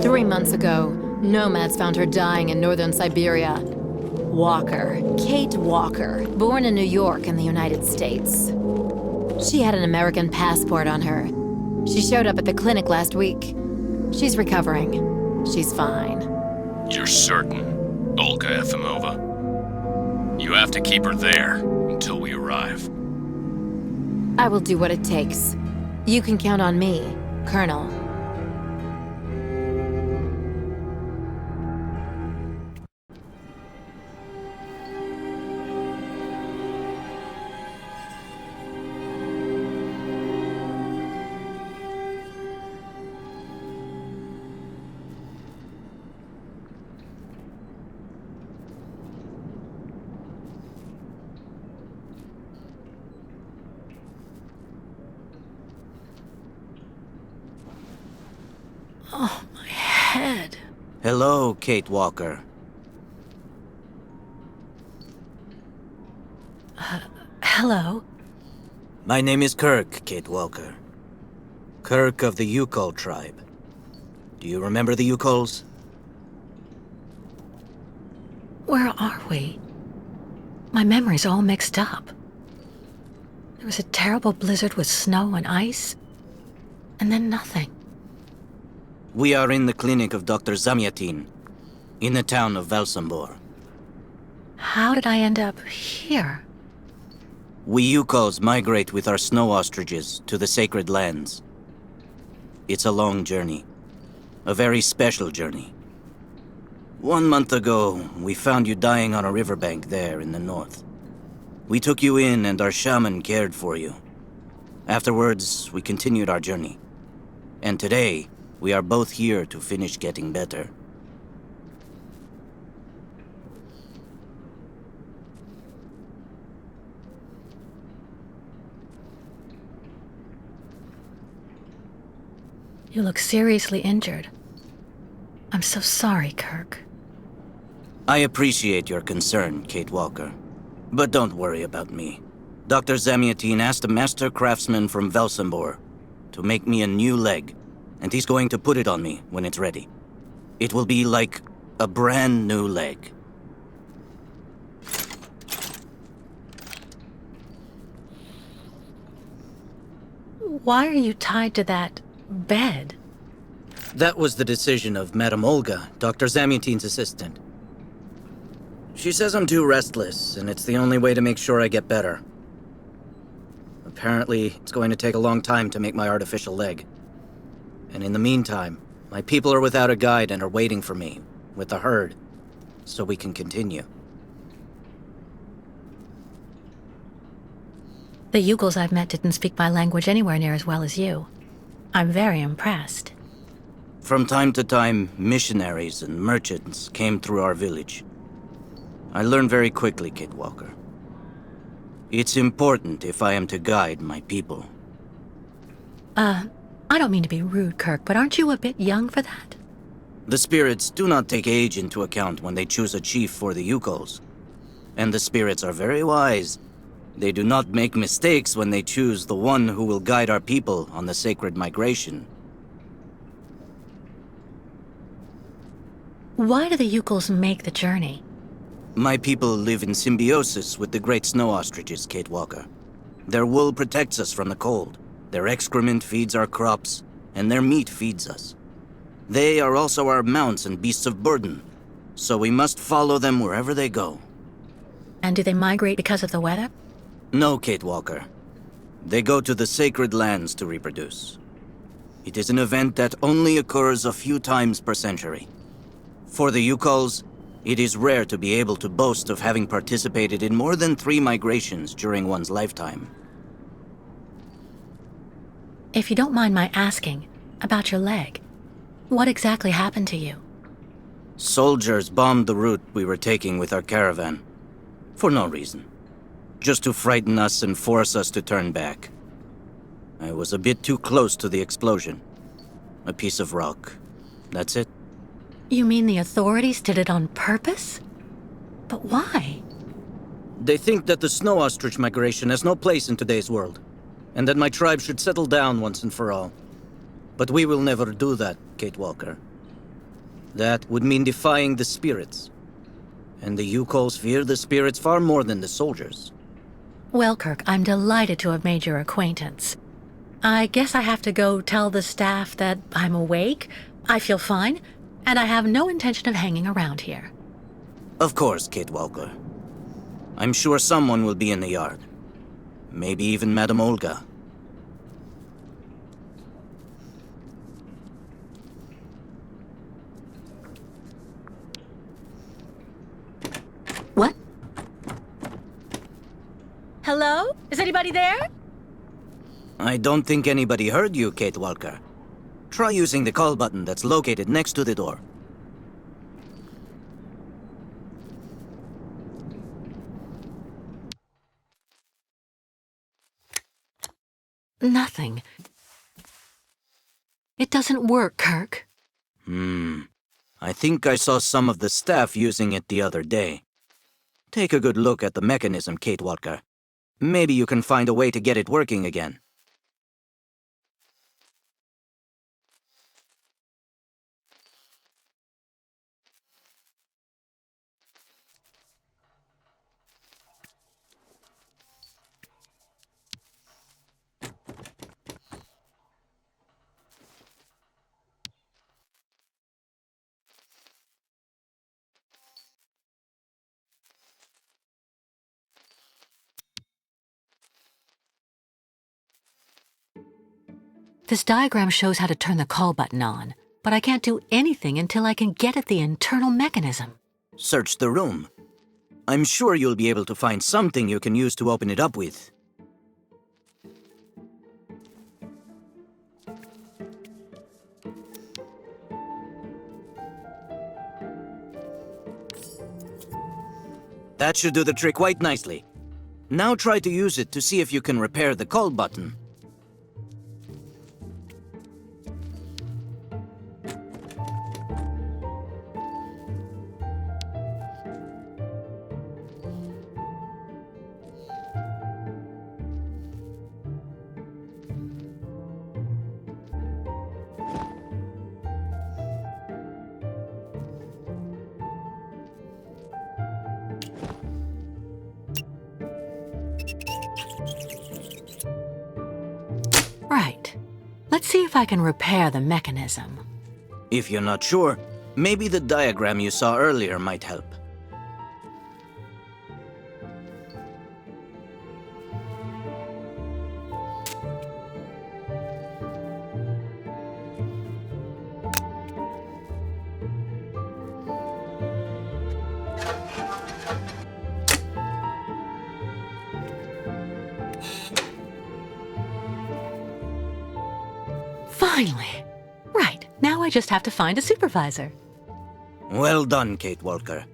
3 months ago, nomads found her dying in northern Syberia. Walker, Kate Walker, born in New York in the United States. She had an American passport on her. She showed up at the clinic last week. She's recovering. She's fine. You're certain, Olga Efimova? You have to keep her there until we arrive. I will do what it takes. You can count on me, Colonel. Oh, my head. Hello, Kate Walker. Hello? My name is Kirk, Kate Walker. Kirk of the youkol tribe. Do you remember the youkols? Where are we? My memory's all mixed up. There was a terrible blizzard with snow and ice, and then nothing. We are in the clinic of Dr. Zamyatin, in the town of Valsembor. How did I end up here? We youkols migrate with our snow ostriches to the sacred lands. It's a long journey. A very special journey. 1 month ago, we found you dying on a riverbank there in the north. We took you in and our shaman cared for you. Afterwards, we continued our journey. And today, we are both here to finish getting better. You look seriously injured. I'm so sorry, Kirk. I appreciate your concern, Kate Walker. But don't worry about me. Dr. Zamyatin asked a master craftsman from Valsembor to make me a new leg, and he's going to put it on me when it's ready. It will be like a brand new leg. Why are you tied to that bed? That was the decision of Madame Olga, Dr. Zamyatin's assistant. She says I'm too restless, and it's the only way to make sure I get better. Apparently, it's going to take a long time to make my artificial leg. And in the meantime, my people are without a guide and are waiting for me, with the herd, so we can continue. The youkols I've met didn't speak my language anywhere near as well as you. I'm very impressed. From time to time, missionaries and merchants came through our village. I learned very quickly, Kate Walker. It's important if I am to guide my people. I don't mean to be rude, Kirk, but aren't you a bit young for that? The spirits do not take age into account when they choose a chief for the youkols. And the spirits are very wise. They do not make mistakes when they choose the one who will guide our people on the sacred migration. Why do the youkols make the journey? My people live in symbiosis with the great snow ostriches, Kate Walker. Their wool protects us from the cold, their excrement feeds our crops, and their meat feeds us. They are also our mounts and beasts of burden, so we must follow them wherever they go. And do they migrate because of the weather? No, Kate Walker. They go to the sacred lands to reproduce. It is an event that only occurs a few times per century. For the youkols, it is rare to be able to boast of having participated in more than 3 migrations during one's lifetime. If you don't mind my asking, about your leg, what exactly happened to you? Soldiers bombed the route we were taking with our caravan. For no reason. Just to frighten us and force us to turn back. I was a bit too close to the explosion. A piece of rock. That's it. You mean the authorities did it on purpose? But why? They think that the snow ostrich migration has no place in today's world, and that my tribe should settle down once and for all. But we will never do that, Kate Walker. That would mean defying the spirits. And the youkols fear the spirits far more than the soldiers. Well, Kirk, I'm delighted to have made your acquaintance. I guess I have to go tell the staff that I'm awake, I feel fine, and I have no intention of hanging around here. Of course, Kate Walker. I'm sure someone will be in the yard. Maybe even Madame Olga. What? Hello? Is anybody there? I don't think anybody heard you, Kate Walker. Try using the call button that's located next to the door. Nothing. It doesn't work, Kirk. I think I saw some of the staff using it the other day. Take a good look at the mechanism, Kate Walker. Maybe you can find a way to get it working again. This diagram shows how to turn the call button on, but I can't do anything until I can get at the internal mechanism. Search the room. I'm sure you'll be able to find something you can use to open it up with. That should do the trick quite nicely. Now try to use it to see if you can repair the call button. Right. Let's see if I can repair the mechanism. If you're not sure, maybe the diagram you saw earlier might help. Finally. Right, now I just have to find a supervisor. Well done, Kate Walker.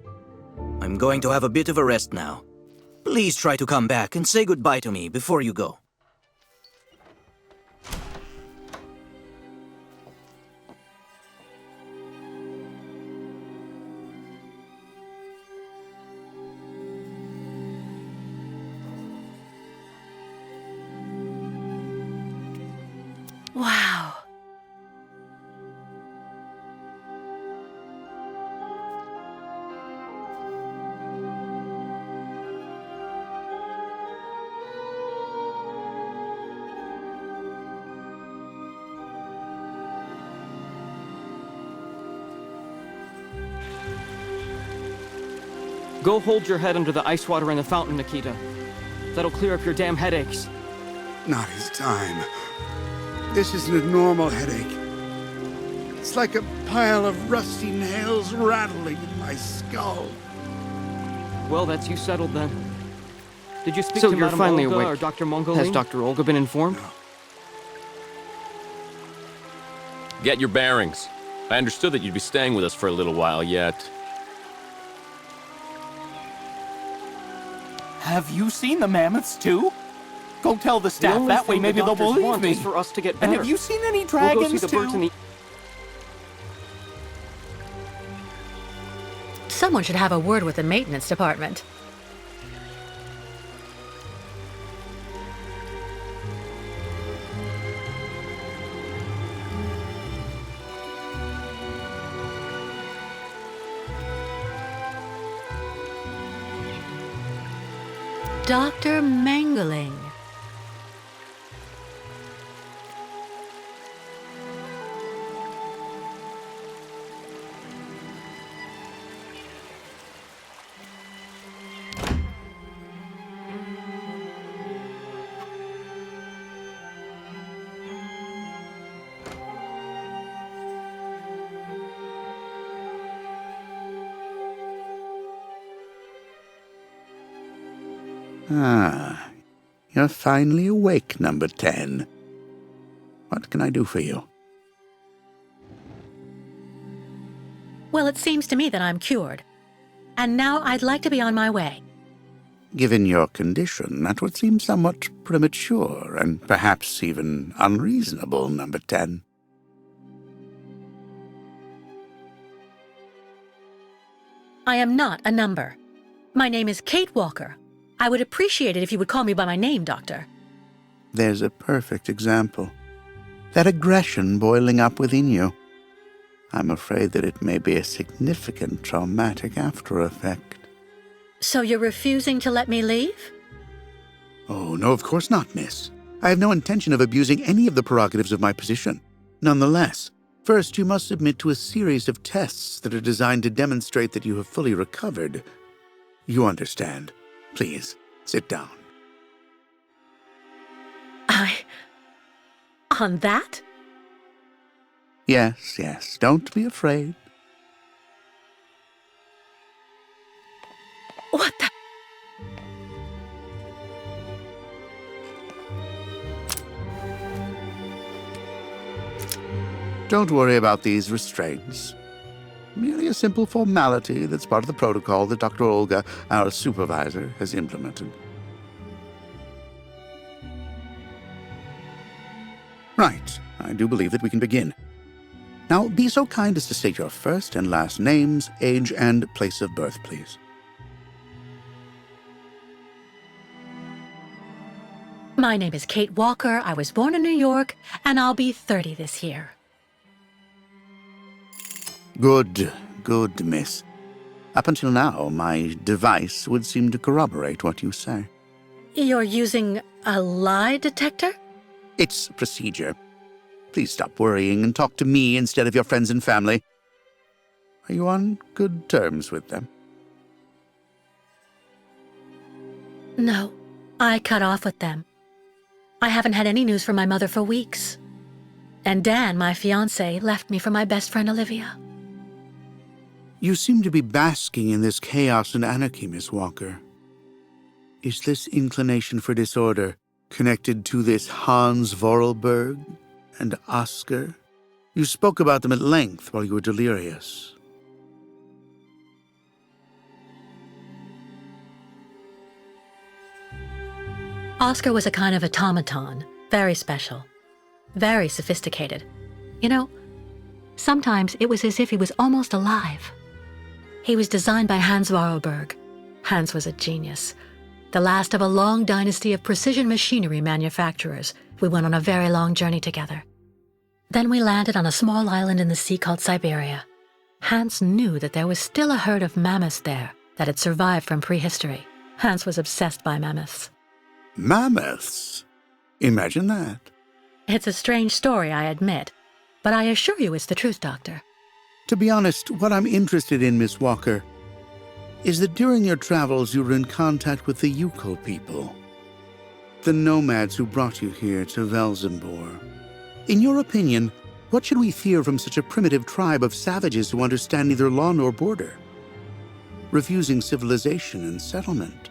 I'm going to have a bit of a rest now. Please try to come back and say goodbye to me before you go. Wow. Go hold your head under the ice water in the fountain, Nikita. That'll clear up your damn headaches. Not his time. This isn't a normal headache. It's like a pile of rusty nails rattling in my skull. Well, that's you settled then. Did you speak So to you're Madame finally Olga awake. or Dr. Mongolin? Has Dr. Olga been informed? Get your bearings. I understood that you'd be staying with us for a little while yet. Have you seen the mammoths too? Go tell the The staff, only that way thing the maybe they'll doctors believe want me. is for us to get And better. have you seen any We'll dragons go see the birds in too? the... Someone should have a word with the maintenance department. Dr. Mangling. Ah, you're finally awake, number 10. What can I do for you? Well, it seems to me that I'm cured. And now I'd like to be on my way. Given your condition, that would seem somewhat premature and perhaps even unreasonable, number 10. I am not a number. My name is Kate Walker. I would appreciate it if you would call me by my name, Doctor. There's a perfect example. That aggression boiling up within you. I'm afraid that it may be a significant traumatic after effect. So you're refusing to let me leave? Oh, no, of course not, miss. I have no intention of abusing any of the prerogatives of my position. Nonetheless, first you must submit to a series of tests that are designed to demonstrate that you have fully recovered. You understand. Please, sit down. On that? Yes, yes, don't be afraid. What the? Don't worry about these restraints. Merely a simple formality that's part of the protocol that Dr. Olga, our supervisor, has implemented. Right. I do believe that we can begin. Now, be so kind as to state your first and last names, age, and place of birth, please. My name is Kate Walker. I was born in New York, and I'll be 30 this year. Good, good, miss. Up until now, my device would seem to corroborate what you say. You're using a lie detector? It's procedure. Please stop worrying and talk to me instead of your friends and family. Are you on good terms with them? No, I cut off with them. I haven't had any news from my mother for weeks. And Dan, my fiancé, left me for my best friend Olivia. You seem to be basking in this chaos and anarchy, Miss Walker. Is this inclination for disorder connected to this Hans Vorarlberg and Oscar. You spoke about them at length while you were delirious. Oscar was a kind of automaton, very special, very sophisticated. You know, sometimes it was as if he was almost alive. He was designed by Hans Varroberg. Hans was a genius. The last of a long dynasty of precision machinery manufacturers. We went on a very long journey together. Then we landed on a small island in the sea called Syberia. Hans knew that there was still a herd of mammoths there that had survived from prehistory. Hans was obsessed by mammoths. Mammoths? Imagine that. It's a strange story, I admit, but I assure you it's the truth, Doctor. To be honest, what I'm interested in, Miss Walker, is that during your travels you were in contact with the youkol people, the nomads who brought you here to Valsembor. In your opinion, what should we fear from such a primitive tribe of savages who understand neither law nor border, refusing civilization and settlement?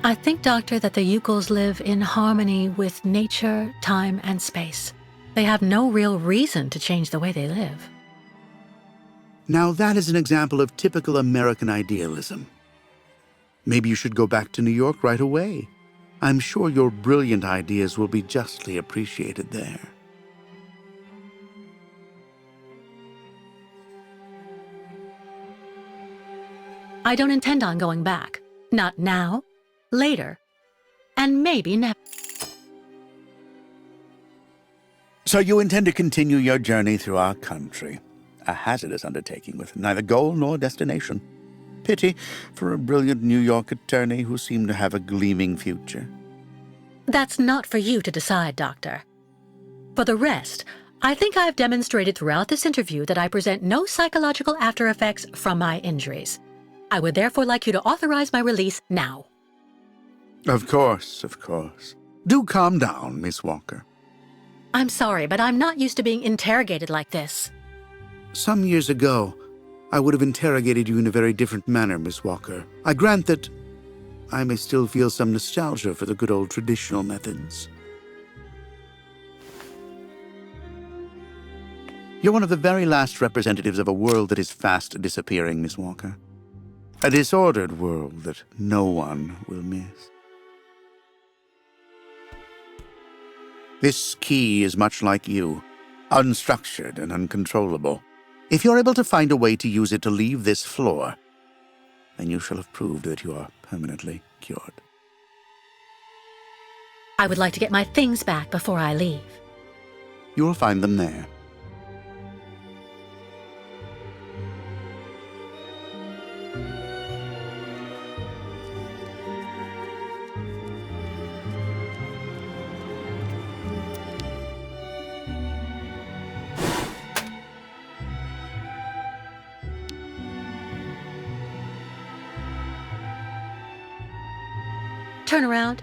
I think, Doctor, that the youkols live in harmony with nature, time, and space. They have no real reason to change the way they live. Now that is an example of typical American idealism. Maybe you should go back to New York right away. I'm sure your brilliant ideas will be justly appreciated there. I don't intend on going back. Not now, later, and maybe never. So you intend to continue your journey through our country. A hazardous undertaking with neither goal nor destination. Pity for a brilliant New York attorney who seemed to have a gleaming future. That's not for you to decide, Doctor. For the rest, I think I've demonstrated throughout this interview that I present no psychological after effects from my injuries. I would therefore like you to authorize my release now. Of course, of course. Do calm down, Miss Walker. I'm sorry, but I'm not used to being interrogated like this. Some years ago, I would have interrogated you in a very different manner, Miss Walker. I grant that I may still feel some nostalgia for the good old traditional methods. You're one of the very last representatives of a world that is fast disappearing, Miss Walker. A disordered world that no one will miss. This key is much like you, unstructured and uncontrollable. If you're able to find a way to use it to leave this floor, then you shall have proved that you are permanently cured. I would like to get my things back before I leave. You will find them there. Turn around.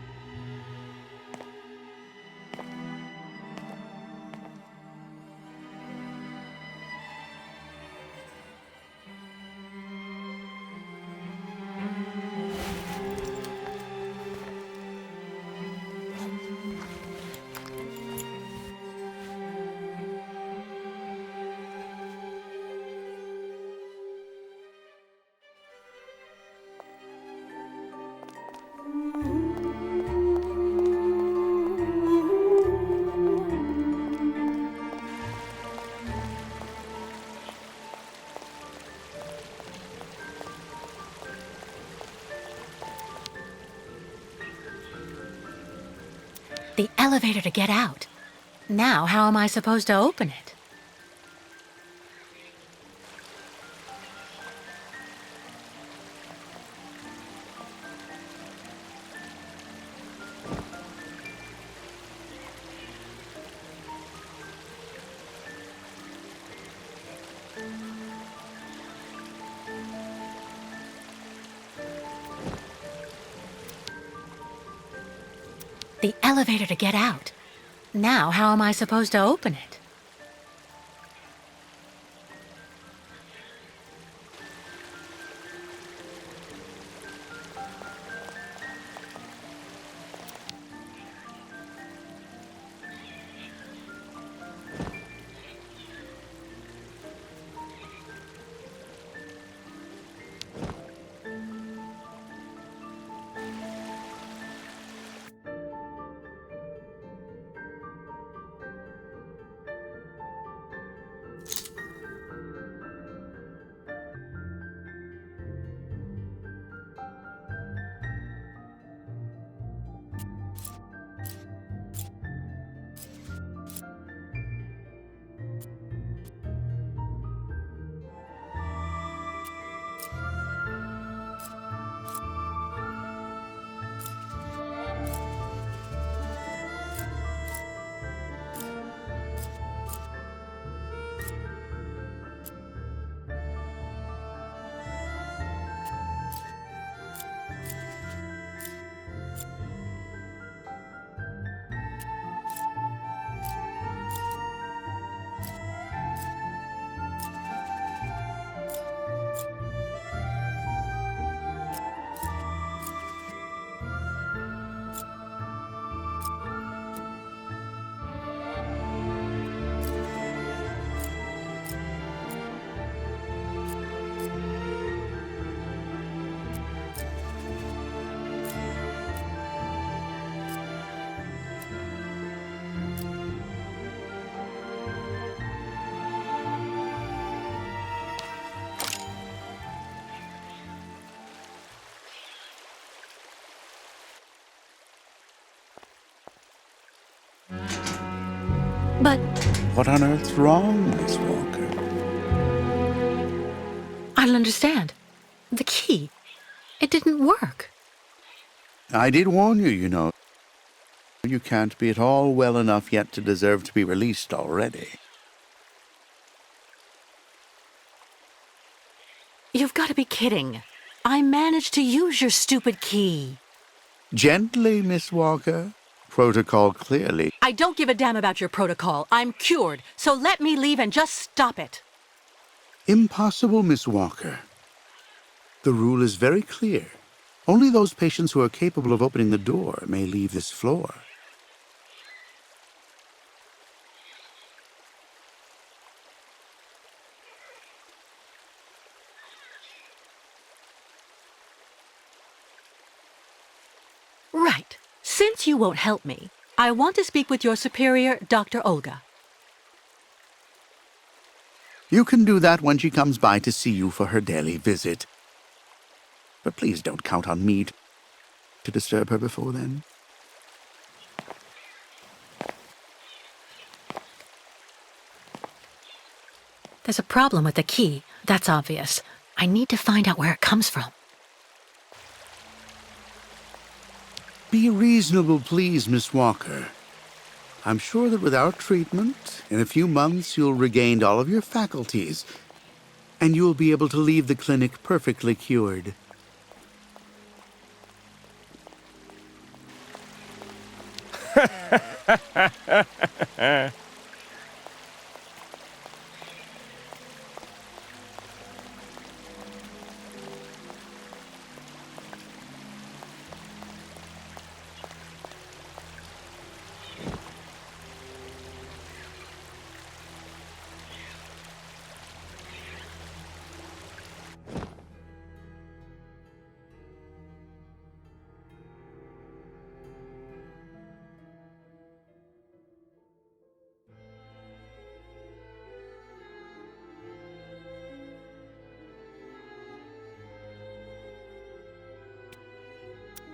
The elevator to get out. Now, how am I supposed to open it? The elevator to get out. Now, how am I supposed to open it? But What on earth's wrong, Miss Walker? I don't understand. The key. It didn't work. I did warn you, you know. You can't be at all well enough yet to deserve to be released already. You've got to be kidding. I managed to use your stupid key. Gently, Miss Walker. Protocol clearly. I don't give a damn about your protocol. I'm cured, so let me leave and just stop it. Impossible, Miss Walker. The rule is very clear. Only those patients who are capable of opening the door may leave this floor. Right. Since you won't help me, I want to speak with your superior, Dr. Olga. You can do that when she comes by to see you for her daily visit. But please don't count on me to disturb her before then. There's a problem with the key. That's obvious. I need to find out where it comes from. Be reasonable, please, Miss Walker. I'm sure that with our treatment, in a few months you'll regain all of your faculties, and you'll be able to leave the clinic perfectly cured.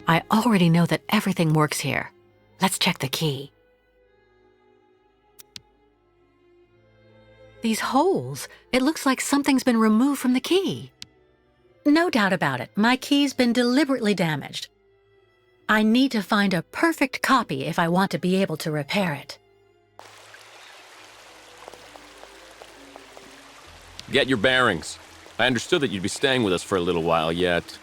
I already know that everything works here. Let's check the key. These holes, it looks like something's been removed from the key. No doubt about it, my key's been deliberately damaged. I need to find a perfect copy if I want to be able to repair it. Get your bearings. I understood that you'd be staying with us for a little while yet.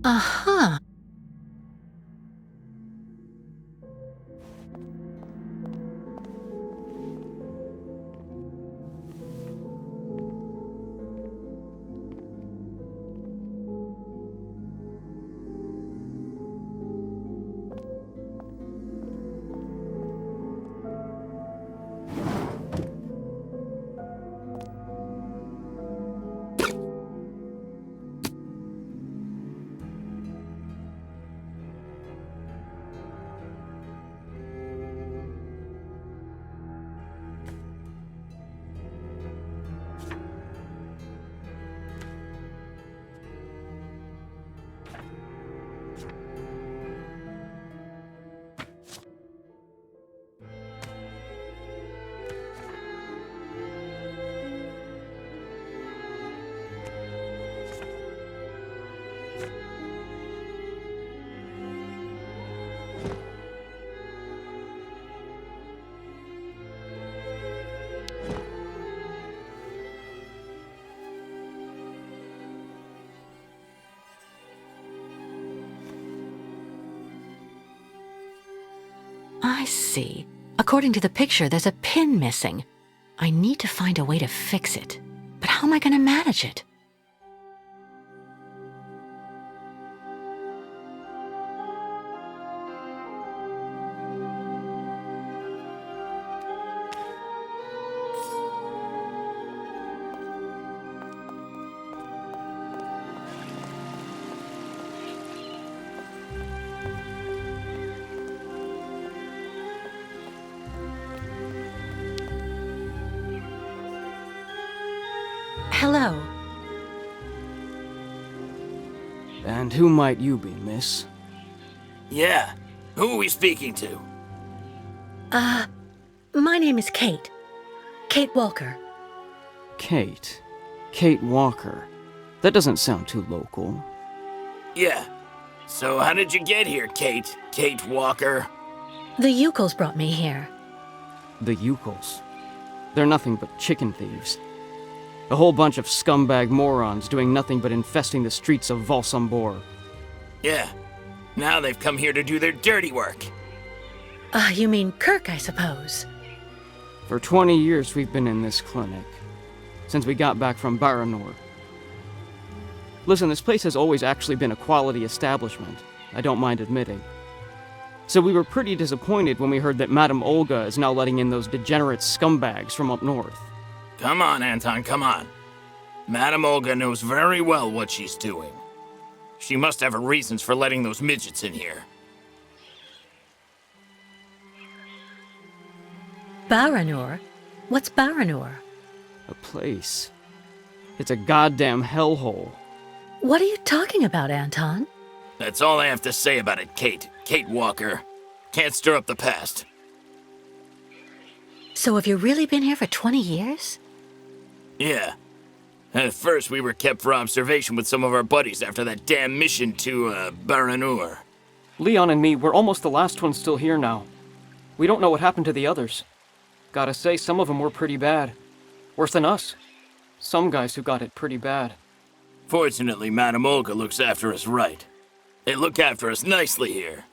Uh-huh. I see. According to the picture, there's a pin missing. I need to find a way to fix it. But how am I going to manage it? hello. And who might you be, miss? Yeah. Who are we speaking to? My name is Kate. Kate Walker. Kate. Kate Walker. That doesn't sound too local. Yeah. So how did you get here, Kate? Kate Walker? The youkols brought me here. The youkols. They're nothing but chicken thieves. A whole bunch of scumbag morons doing nothing but infesting the streets of Valsembor. Yeah. Now they've come here to do their dirty work. You mean Kirk, I suppose. For 20 years we've been in this clinic. Since we got back from Baranor. Listen, this place has always actually been a quality establishment, I don't mind admitting. So we were pretty disappointed when we heard that Madame Olga is now letting in those degenerate scumbags from up north. Come on, Anton, come on. Madame Olga knows very well what she's doing. She must have her reasons for letting those midgets in here. Baranor? What's Baranor? A place. It's a goddamn hellhole. What are you talking about, Anton? That's all I have to say about it, Kate. Kate Walker. Can't stir up the past. So have you really been here for 20 years? Yeah. At first, we were kept for observation with some of our buddies after that damn mission to, Baranur. Leon and me, we're almost the last ones still here now. We don't know what happened to the others. Gotta say, some of them were pretty bad. Worse than us. Some guys who got it pretty bad. Fortunately, Madame Olga looks after us right. They look after us nicely here.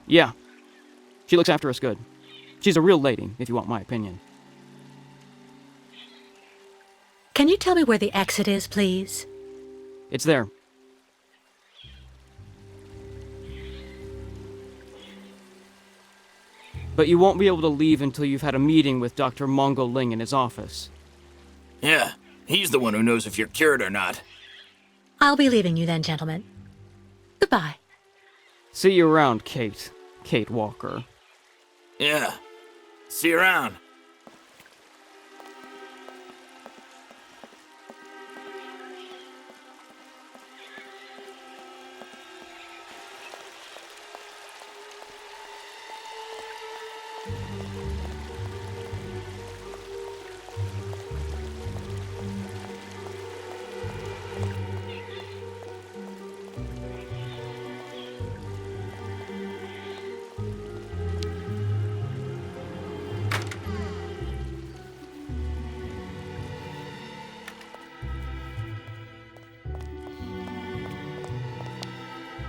Yeah. She looks after us good. She's a real lady, if you want my opinion. Can you tell me where the exit is, please? It's there. But you won't be able to leave until you've had a meeting with Dr. Mongo Ling in his office. Yeah, he's the one who knows if you're cured or not. I'll be leaving you then, gentlemen. Goodbye. See you around, Kate. Kate Walker. Yeah. See you around.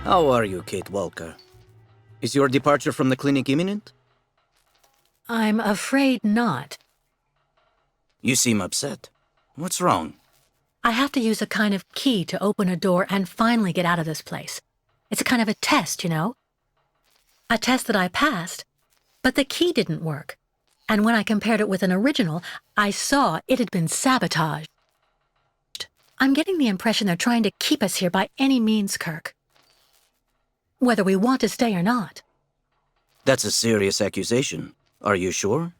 How are you, Kate Walker? Is your departure from the clinic imminent? I'm afraid not. You seem upset. What's wrong? I have to use a kind of key to open a door and finally get out of this place. It's a kind of a test, you know? A test that I passed, but the key didn't work. And when I compared it with an original, I saw it had been sabotaged. I'm getting the impression they're trying to keep us here by any means, Kirk. Whether we want to stay or not. That's a serious accusation. Are you sure?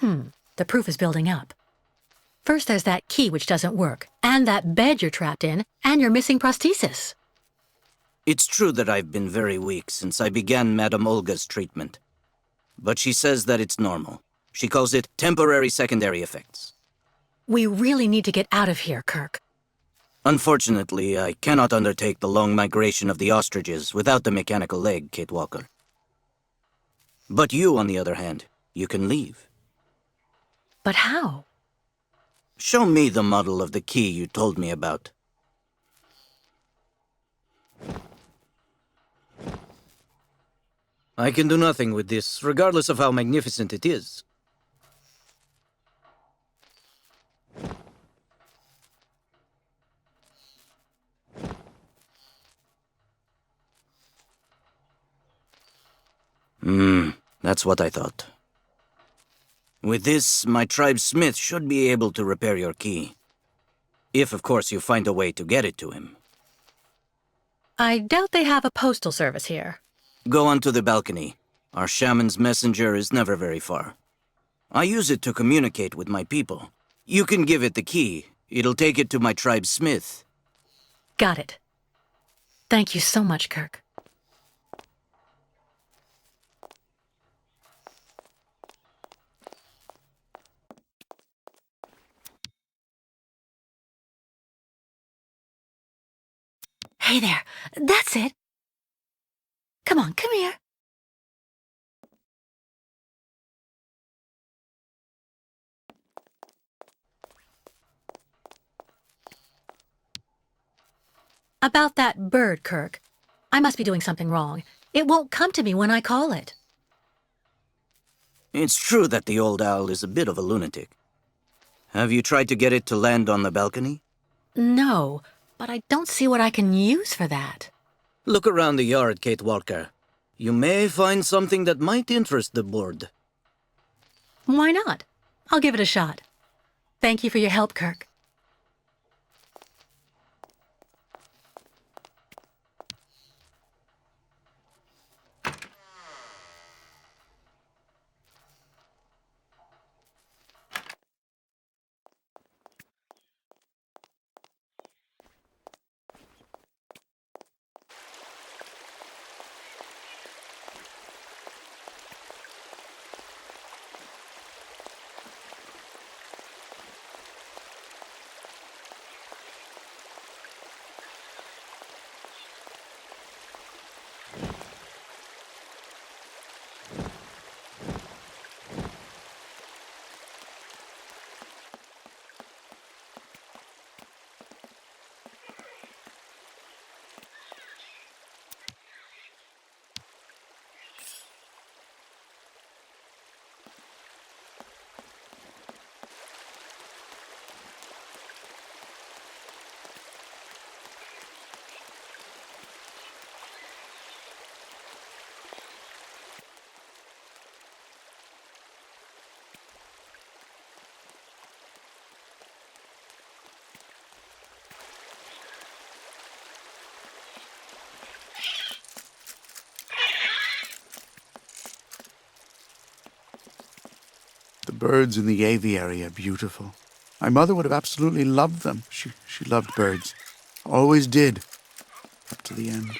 The proof is building up. First there's that key which doesn't work, and that bed you're trapped in, and your missing prosthesis. It's true that I've been very weak since I began Madame Olga's treatment. But she says that it's normal. She calls it temporary secondary effects. We really need to get out of here, Kirk. Unfortunately, I cannot undertake the long migration of the ostriches without the mechanical leg, Kate Walker. But you, on the other hand, you can leave. But how? Show me the model of the key you told me about. I can do nothing with this, regardless of how magnificent it is. That's what I thought. With this, my tribe's smith should be able to repair your key. If, of course, you find a way to get it to him. I doubt they have a postal service here. Go onto the balcony. Our shaman's messenger is never very far. I use it to communicate with my people. You can give it the key. It'll take it to my tribe's smith. Got it. Thank you so much, Kirk. Hey there. That's it. Come on, come here. About that bird, Kirk. I must be doing something wrong. It won't come to me when I call it. It's true that the old owl is a bit of a lunatic. Have you tried to get it to land on the balcony? No, but I don't see what I can use for that. Look around the yard, Kate Walker. You may find something that might interest the board. Why not? I'll give it a shot. Thank you for your help, Kirk. The birds in the aviary are beautiful. My mother would have absolutely loved them. She loved birds. Always did. Up to the end.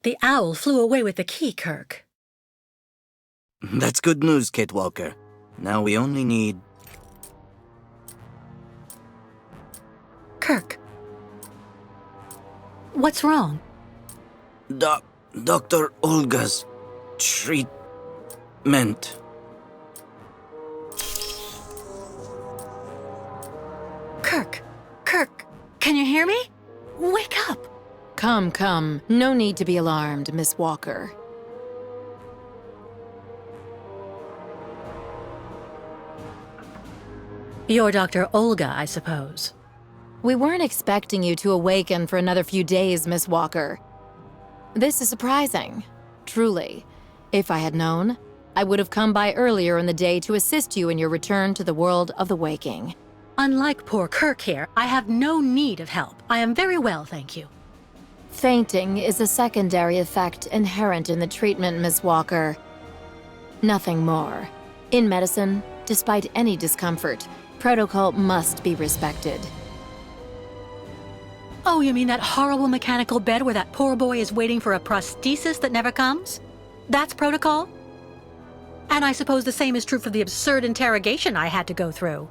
The owl flew away with the key, Kirk. That's good news, Kate Walker. Now we only need... Kirk. What's wrong? Dr. Olga's treatment. Kirk, can you hear me? Wake up! Come. No need to be alarmed, Miss Walker. You're Dr. Olga, I suppose. We weren't expecting you to awaken for another few days, Miss Walker. This is surprising, truly. If I had known, I would have come by earlier in the day to assist you in your return to the world of the waking. Unlike poor Kirk here, I have no need of help. I am very well, thank you. Fainting is a secondary effect inherent in the treatment, Miss Walker. Nothing more. In medicine, despite any discomfort, protocol must be respected. Oh, you mean that horrible mechanical bed where that poor boy is waiting for a prosthesis that never comes? That's protocol? And I suppose the same is true for the absurd interrogation I had to go through.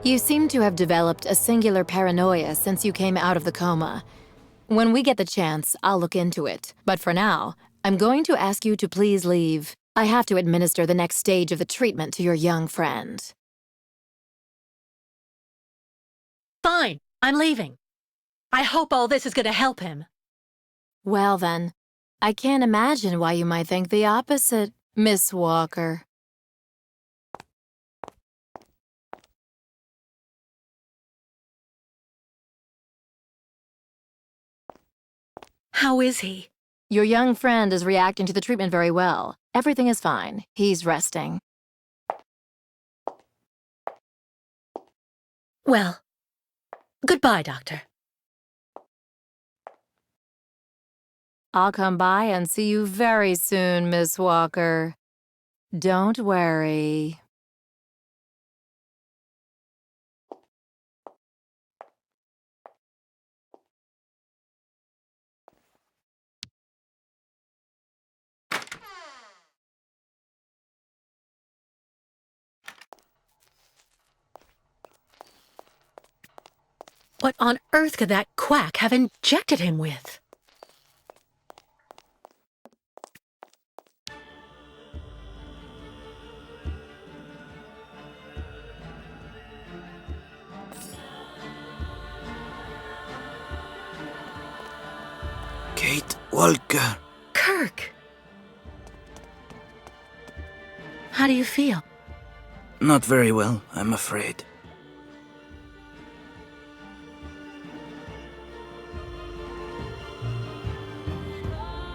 You seem to have developed a singular paranoia since you came out of the coma. When we get the chance, I'll look into it. But for now, I'm going to ask you to please leave. I have to administer the next stage of the treatment to your young friend. Fine, I'm leaving. I hope all this is going to help him. Well then, I can't imagine why you might think the opposite, Miss Walker. How is he? Your young friend is reacting to the treatment very well. Everything is fine. He's resting. Well, goodbye, Doctor. I'll come by and see you very soon, Miss Walker. Don't worry. What on earth could that quack have injected him with? Kate Walker. Kirk! How do you feel? Not very well, I'm afraid.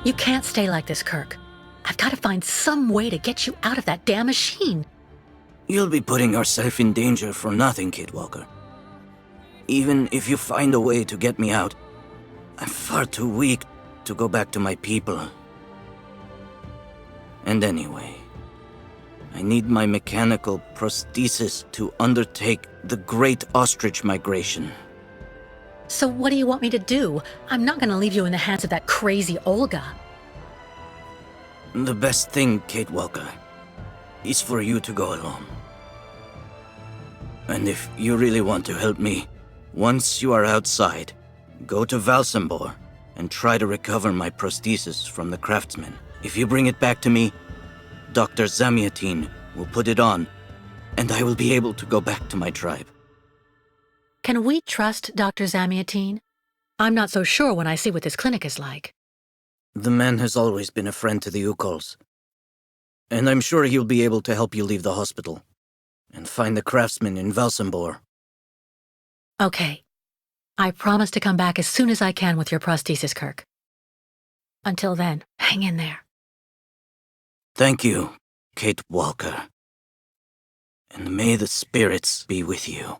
You can't stay like this, Kirk. I've got to find some way to get you out of that damn machine. You'll be putting yourself in danger for nothing, Kate Walker. Even if you find a way to get me out, I'm far too weak to go back to my people. And anyway, I need my mechanical prosthesis to undertake the Great Ostrich Migration. So what do you want me to do? I'm not going to leave you in the hands of that crazy Olga. The best thing, Kate Walker, is for you to go alone. And if you really want to help me, once you are outside, go to Valsembor and try to recover my prosthesis from the craftsman. If you bring it back to me, Dr. Zamiatin will put it on, and I will be able to go back to my tribe. Can we trust Dr. Zamiatin? I'm not so sure when I see what this clinic is like. The man has always been a friend to the youkols, and I'm sure he'll be able to help you leave the hospital and find the craftsman in Valsembor. Okay. I promise to come back as soon as I can with your prosthesis, Kirk. Until then, hang in there. Thank you, Kate Walker. And may the spirits be with you.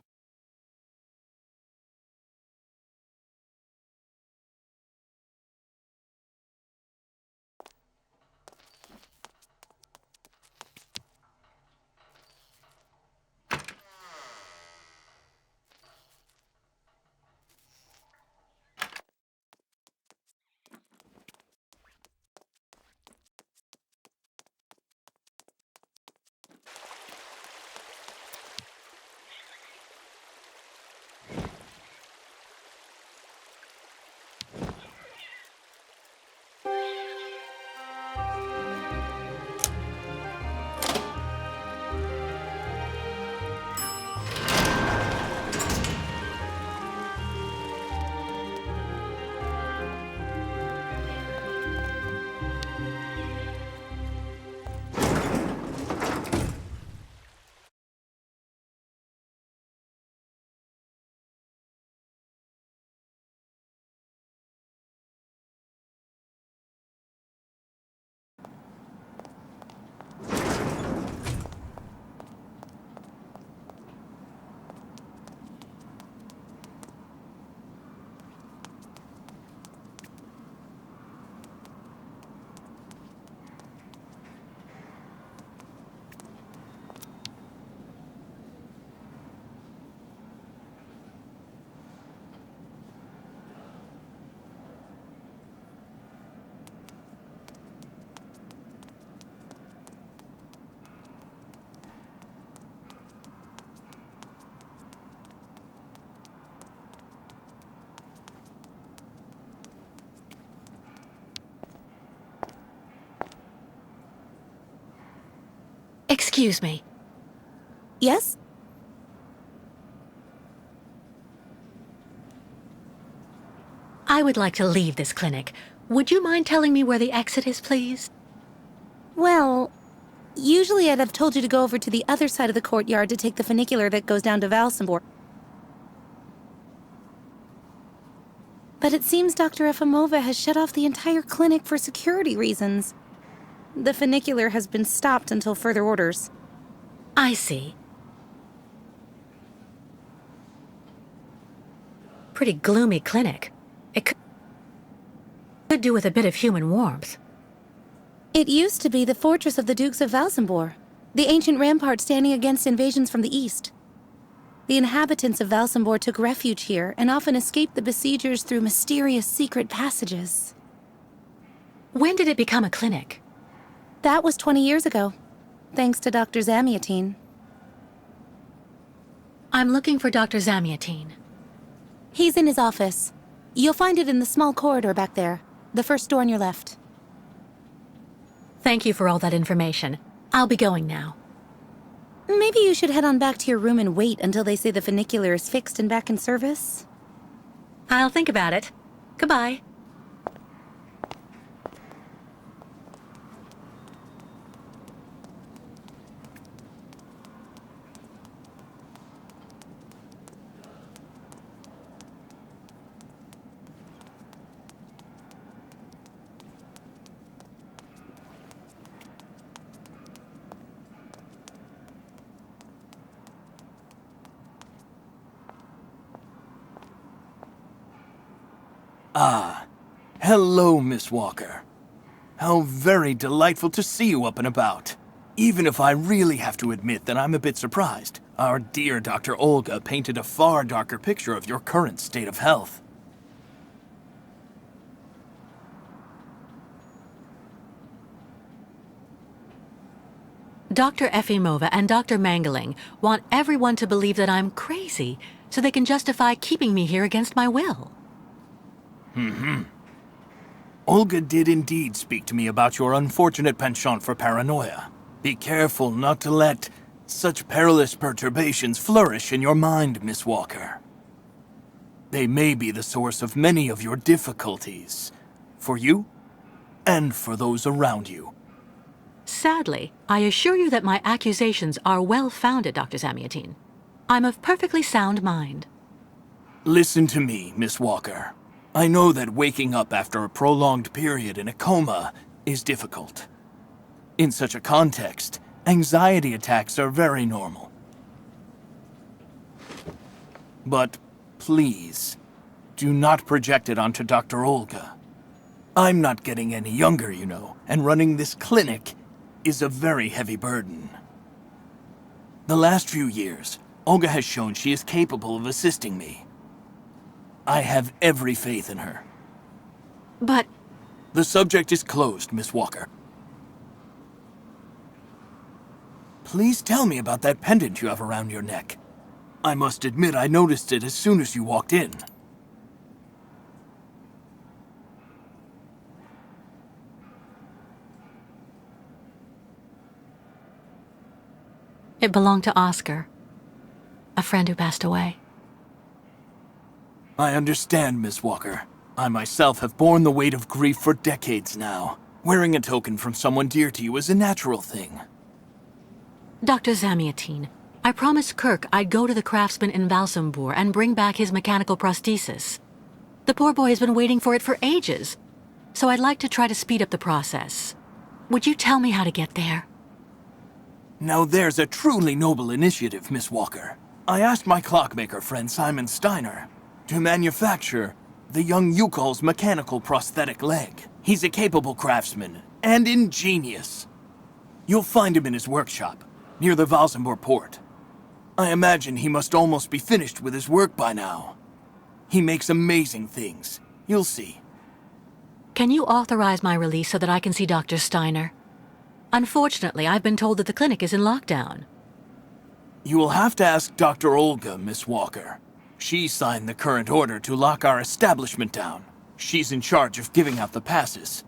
Excuse me. Yes? I would like to leave this clinic. Would you mind telling me where the exit is, please? Well, usually I'd have told you to go over to the other side of the courtyard to take the funicular that goes down to Valsembor. But it seems Dr. Efimova has shut off the entire clinic for security reasons. The funicular has been stopped until further orders. I see. Pretty gloomy clinic. It could do with a bit of human warmth. It used to be the fortress of the Dukes of Valsembor, the ancient rampart standing against invasions from the east. The inhabitants of Valsembor took refuge here and often escaped the besiegers through mysterious secret passages. When did it become a clinic? That was 20 years ago, thanks to Dr. Zamiatine. I'm looking for Dr. Zamiatine. He's in his office. You'll find it in the small corridor back there, the first door on your left. Thank you for all that information. I'll be going now. Maybe you should head on back to your room and wait until they say the funicular is fixed and back in service. I'll think about it. Goodbye. Ah, hello, Miss Walker. How very delightful to see you up and about. Even if I really have to admit that I'm a bit surprised. Our dear Dr. Olga painted a far darker picture of your current state of health. Dr. Efimova and Dr. Mangling want everyone to believe that I'm crazy so they can justify keeping me here against my will. Olga did indeed speak to me about your unfortunate penchant for paranoia. Be careful not to let such perilous perturbations flourish in your mind, Miss Walker. They may be the source of many of your difficulties, for you and for those around you. Sadly, I assure you that my accusations are well-founded, Dr. Zamiatine. I'm of perfectly sound mind. Listen to me, Miss Walker. I know that waking up after a prolonged period in a coma is difficult. In such a context, anxiety attacks are very normal. But please, do not project it onto Dr. Olga. I'm not getting any younger, you know, and running this clinic is a very heavy burden. The last few years, Olga has shown she is capable of assisting me. I have every faith in her. But... The subject is closed, Miss Walker. Please tell me about that pendant you have around your neck. I must admit I noticed it as soon as you walked in. it belonged to Oscar, a friend who passed away. I understand, Miss Walker. I myself have borne the weight of grief for decades now. Wearing a token from someone dear to you is a natural thing. Dr. Zamiatine, I promised Kirk I'd go to the craftsman in Valsembor and bring back his mechanical prosthesis. The poor boy has been waiting for it for ages, so I'd like to try to speed up the process. Would you tell me how to get there? Now there's a truly noble initiative, Miss Walker. I asked my clockmaker friend Simon Steiner to manufacture the young youkol's mechanical prosthetic leg. He's a capable craftsman and ingenious. You'll find him in his workshop, near the Valsembor port. I imagine he must almost be finished with his work by now. He makes amazing things. You'll see. Can you authorize my release so that I can see Dr. Steiner? Unfortunately, I've been told that the clinic is in lockdown. You will have to ask Dr. Olga, Miss Walker. She signed the current order to lock our establishment down. She's in charge of giving out the passes.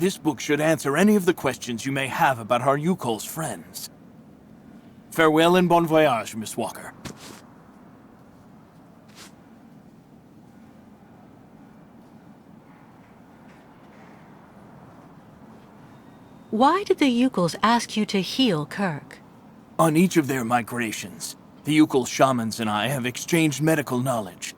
This book should answer any of the questions you may have about our youkol's friends. Farewell and bon voyage, Miss Walker. Why did the youkols ask you to heal Kirk? On each of their migrations, the youkol shamans and I have exchanged medical knowledge.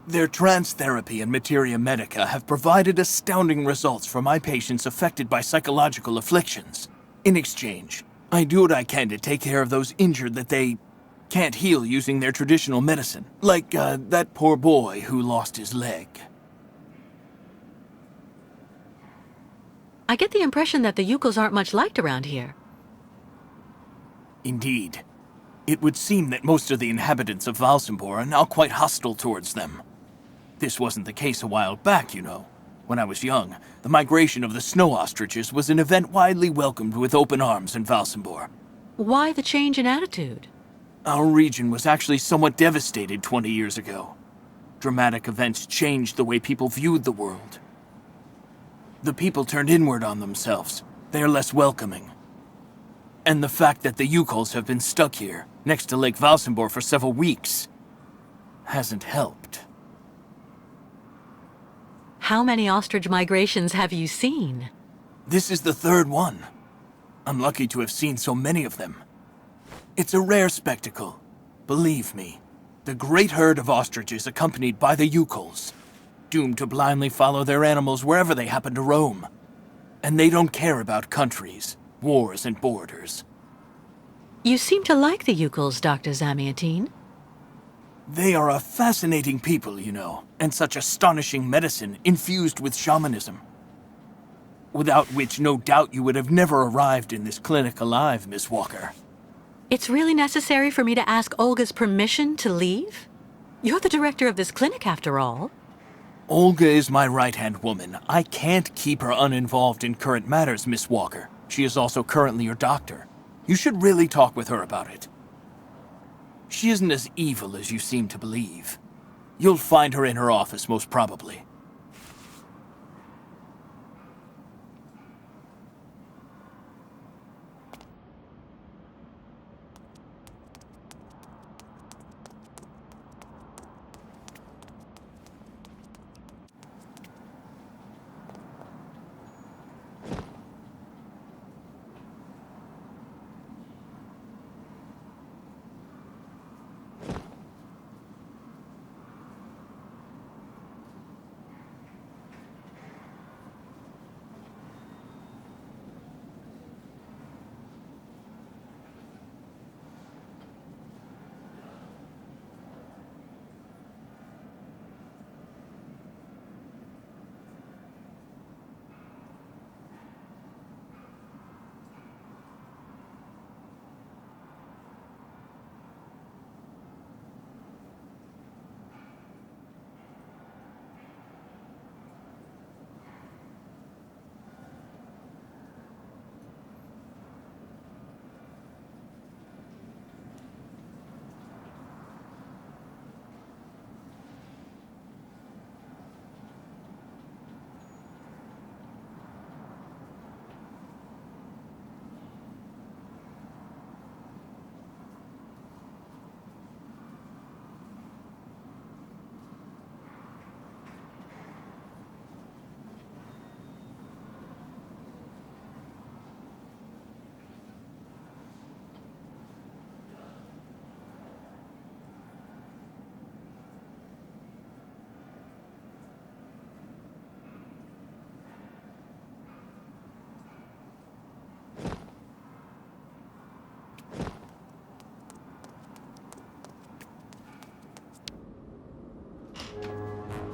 Their trance therapy and materia medica have provided astounding results for my patients affected by psychological afflictions. In exchange, I do what I can to take care of those injured that they can't heal using their traditional medicine. Like, that poor boy who lost his leg. I get the impression that the youkols aren't much liked around here. Indeed. It would seem that most of the inhabitants of Valsembor are now quite hostile towards them. This wasn't the case a while back, you know. When I was young, the migration of the snow ostriches was an event widely welcomed with open arms in Valsembor. Why the change in attitude? Our region was actually somewhat devastated 20 years ago. Dramatic events changed the way people viewed the world. The people turned inward on themselves. They are less welcoming. And the fact that the youkols have been stuck here, next to Lake Valsembor for several weeks, hasn't helped. How many ostrich migrations have you seen? This is the third one. I'm lucky to have seen so many of them. It's a rare spectacle. Believe me, the great herd of ostriches accompanied by the youkols, doomed to blindly follow their animals wherever they happen to roam. And they don't care about countries, wars, and borders. You seem to like the youkols, Dr. Zamiatine. They are a fascinating people, you know, and such astonishing medicine infused with shamanism. Without which, no doubt, you would have never arrived in this clinic alive, Miss Walker. It's really necessary for me to ask Olga's permission to leave? You're the director of this clinic, after all. Olga is my right-hand woman. I can't keep her uninvolved in current matters, Miss Walker. She is also currently your doctor. You should really talk with her about it. She isn't as evil as you seem to believe. You'll find her in her office, most probably.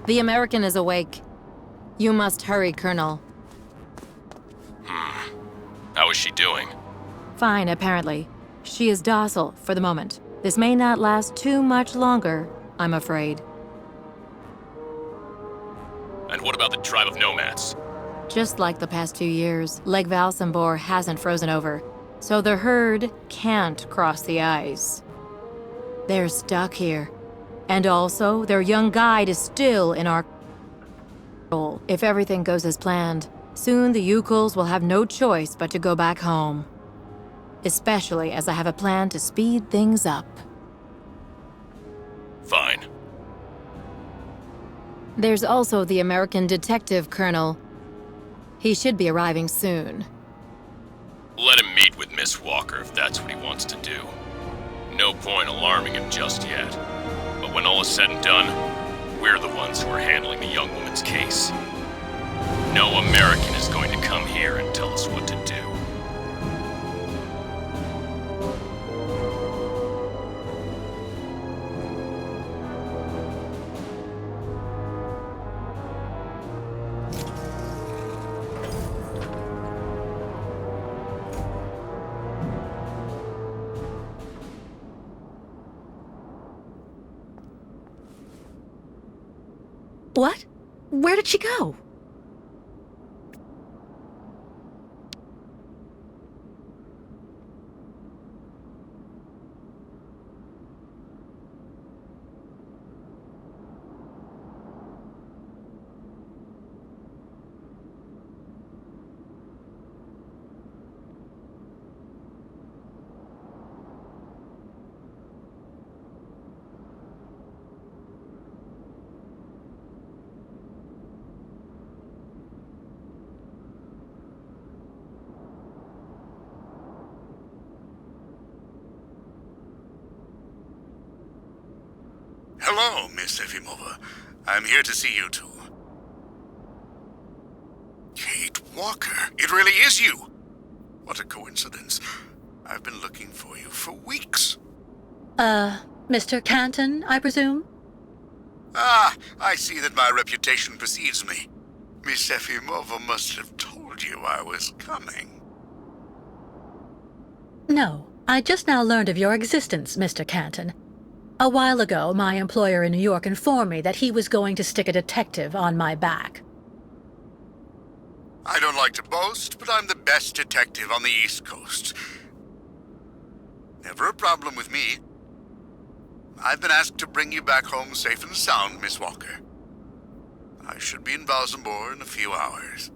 The American is awake. You must hurry, Colonel. How is she doing? Fine, apparently. She is docile for the moment. This may not last too much longer, I'm afraid. And what about the tribe of nomads? Just like the past 2 years, Lake Valsembor hasn't frozen over, so the herd can't cross the ice. They're stuck here. And also, their young guide is still in our control. If everything goes as planned, Soon the youkols will have no choice but to go back home. Especially as I have a plan to speed things up. Fine. There's also the American detective colonel. He should be arriving soon. Let him meet with Miss Walker if that's what he wants to do. No point alarming him just yet. But when all is said and done, we're the ones who are handling the young woman's case. No American is going to come here and tell us what to do. What? Where did she go? Hello, Miss Efimova. I'm here to see you two. Kate Walker, it really is you! What a coincidence. I've been looking for you for weeks. Mr. Canton, I presume? Ah, I see that my reputation precedes me. Miss Efimova must have told you I was coming. No, I just now learned of your existence, Mr. Canton. A while ago, my employer in New York informed me that he was going to stick a detective on my back. I don't like to boast, but I'm the best detective on the East Coast. Never a problem with me. I've been asked to bring you back home safe and sound, Miss Walker. I should be in Valsembor in a few hours.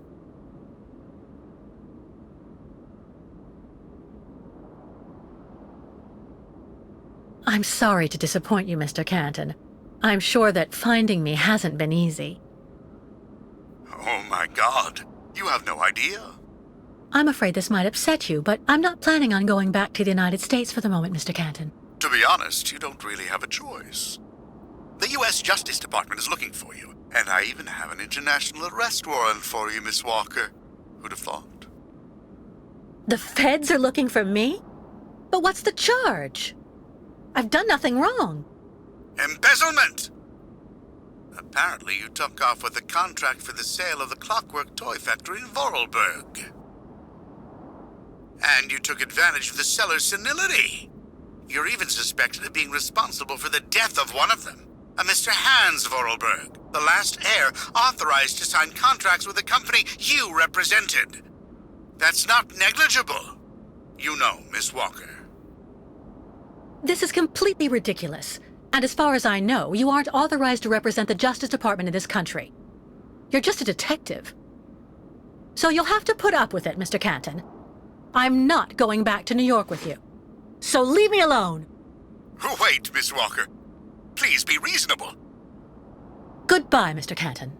I'm sorry to disappoint you, Mr. Canton. I'm sure that finding me hasn't been easy. Oh my God, you have no idea. I'm afraid this might upset you, but I'm not planning on going back to the United States for the moment, Mr. Canton. To be honest, you don't really have a choice. The U.S. Justice Department is looking for you, and I even have an international arrest warrant for you, Miss Walker. Who'd have thought? The feds are looking for me? But what's the charge? I've done nothing wrong. Embezzlement! Apparently you took off with a contract for the sale of the clockwork toy factory in Vorarlberg. And you took advantage of the seller's senility. You're even suspected of being responsible for the death of one of them, a Mr. Hans Vorarlberg, the last heir authorized to sign contracts with the company you represented. That's not negligible. You know, Miss Walker. This is completely ridiculous. And as far as I know, you aren't authorized to represent the Justice Department in this country. You're just a detective. So you'll have to put up with it, Mr. Canton. I'm not going back to New York with you. So leave me alone! Wait, Miss Walker. Please be reasonable. Goodbye, Mr. Canton.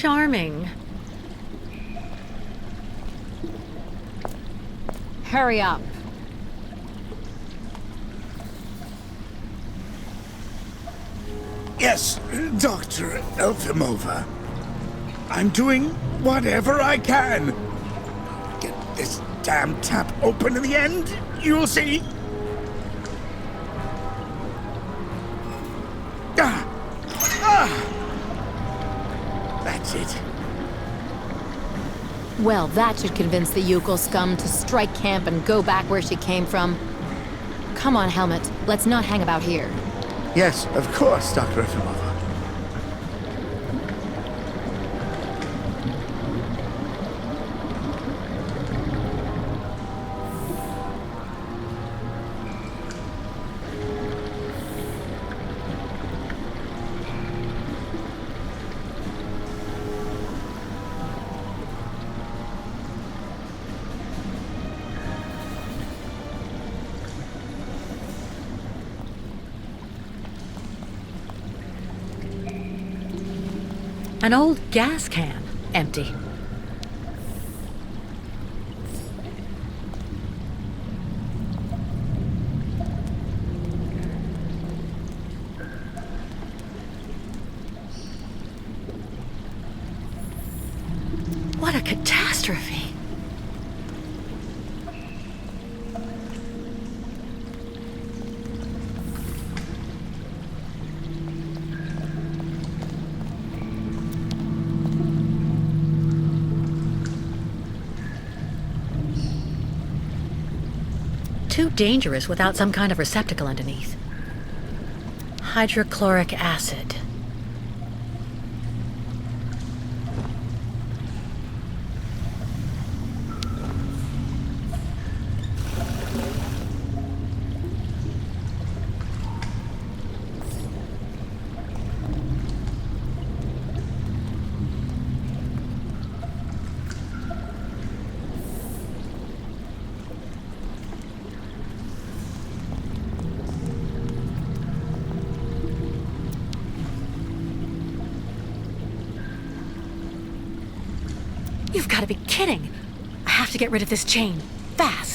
charming. Hurry up. Yes, Dr. Elfimova. I'm doing whatever I can. Get this damn tap open in the end, you'll see. That's it. Well, that should convince the youkol scum to strike camp and go back where she came from. Come on, Helmut. Let's not hang about here. Yes, of course, Dr. Efimova. An old gas can, empty. What a catastrophe! Too dangerous without some kind of receptacle underneath. Hydrochloric acid. You've got to be kidding! I have to get rid of this chain. Fast!